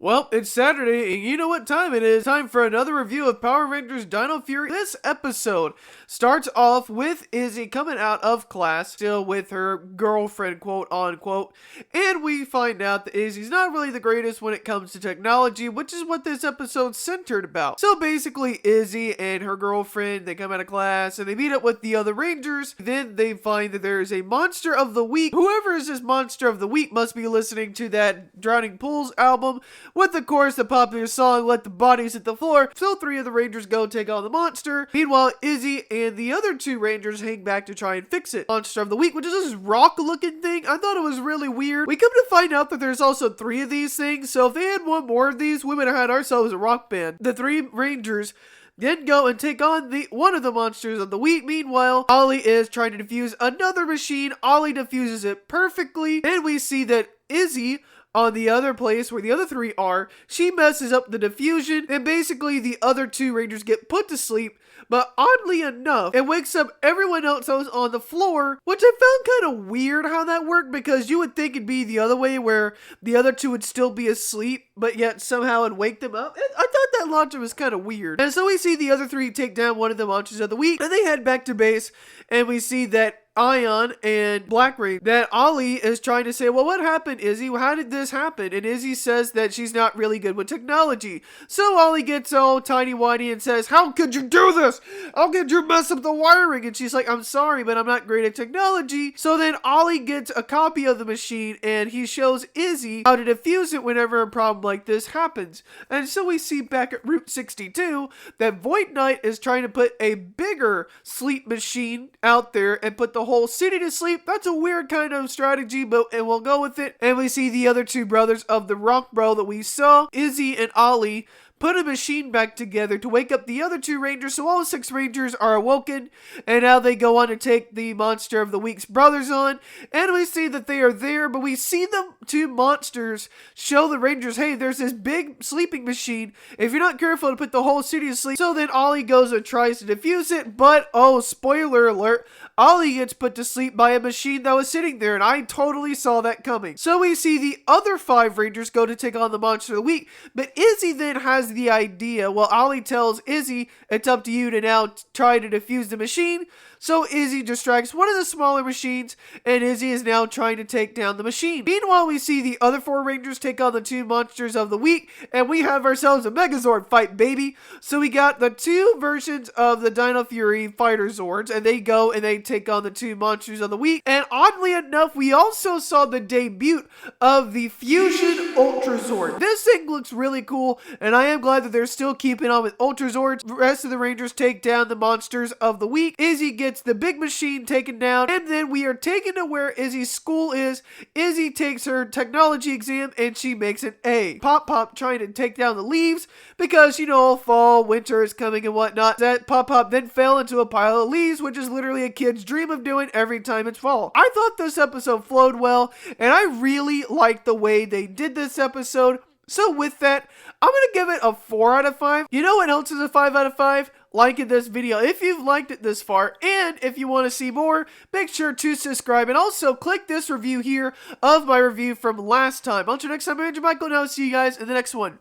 Well, it's Saturday, and you know what time it is. Time for another review of Power Rangers Dino Fury. This episode starts off with Izzy coming out of class, still with her girlfriend, quote unquote, and we find out that Izzy's not really the greatest when it comes to technology, which is what this episode's centered about. So basically, Izzy and her girlfriend, they come out of class, and they meet up with the other Rangers. Then they find that there is a Monster of the Week. Whoever is this Monster of the Week must be listening to that Drowning Pools album, with of course the popular song Let the Bodies Hit the Floor. So three of the Rangers go take on the monster. Meanwhile, Izzy and the other two Rangers hang back to try and fix it. Monster of the Week, which is this rock looking thing. I thought it was really weird. We come to find out that there's also three of these things, so if they had one more of these, we would have had ourselves a rock band. The three Rangers then go and take on one of the monsters of the week. Meanwhile, Ollie is trying to defuse another machine. Ollie defuses it perfectly, and we see that Izzy, on the other place where the other three are, she messes up the diffusion, and basically the other two Rangers get put to sleep. But oddly enough, it wakes up everyone else that was on the floor, which I found kind of weird how that worked, because you would think it'd be the other way where the other two would still be asleep, but yet somehow it'd wake them up. I thought that logic was kind of weird. And so we see the other three take down one of the monsters of the week, and they head back to base, and we see that Ion and Black Rain, that Ollie is trying to say, well, what happened, Izzy? How did this happen? And Izzy says that she's not really good with technology. So Ollie gets all tiny-whiny and says, how could you do this? How could you mess up the wiring? And she's like, I'm sorry, but I'm not great at technology. So then Ollie gets a copy of the machine, and he shows Izzy how to defuse it whenever a problem like this happens. And so we see back at Route 62 that Void Knight is trying to put a bigger sleep machine out there and put the whole city to sleep. That's a weird kind of strategy, and we'll go with it. And we see the other two brothers of the Rock Bro that we saw, Izzy and Ollie, put a machine back together to wake up the other two Rangers, so all 6 Rangers are awoken, and now they go on to take the Monster of the Week's brothers on, and we see that they are there, but we see the two monsters show the Rangers, hey, there's this big sleeping machine, if you're not careful, to put the whole city to sleep. So then Ollie goes and tries to defuse it, but, oh, spoiler alert, Ollie gets put to sleep by a machine that was sitting there, and I totally saw that coming. So we see the other 5 Rangers go to take on the Monster of the Week, but Izzy then has the idea. Well, Ollie tells Izzy, it's up to you to now try to defuse the machine. So Izzy distracts one of the smaller machines, and Izzy is now trying to take down the machine. Meanwhile, we see the other 4 Rangers take on the 2 monsters of the week, and we have ourselves a Megazord fight, baby. So we got the 2 versions of the Dino Fury Fighter Zords, and they go and they take on the 2 monsters of the week. And oddly enough, we also saw the debut of the Fusion Ultra Zord. This thing looks really cool, and I am glad that they're still keeping on with Ultra Zords. The rest of the Rangers take down the monsters of the week. Izzy gets the big machine taken down, and then we are taken to where Izzy's school is. Izzy takes her technology exam, and she makes an A. Pop trying to take down the leaves, because, you know, fall, winter is coming and whatnot. That Pop then fell into a pile of leaves, which is literally a kid's dream of doing every time it's fall. I thought this episode flowed well, and I really liked the way they did this episode. So with that, I'm going to give it a 4 out of 5. You know what else is a 5 out of 5? Liking this video if you've liked it this far, and if you want to see more, make sure to subscribe, and also click this review here of my review from last time. Until next time, I'm Andrew Michael, and I'll see you guys in the next one.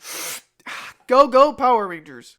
Go Power Rangers!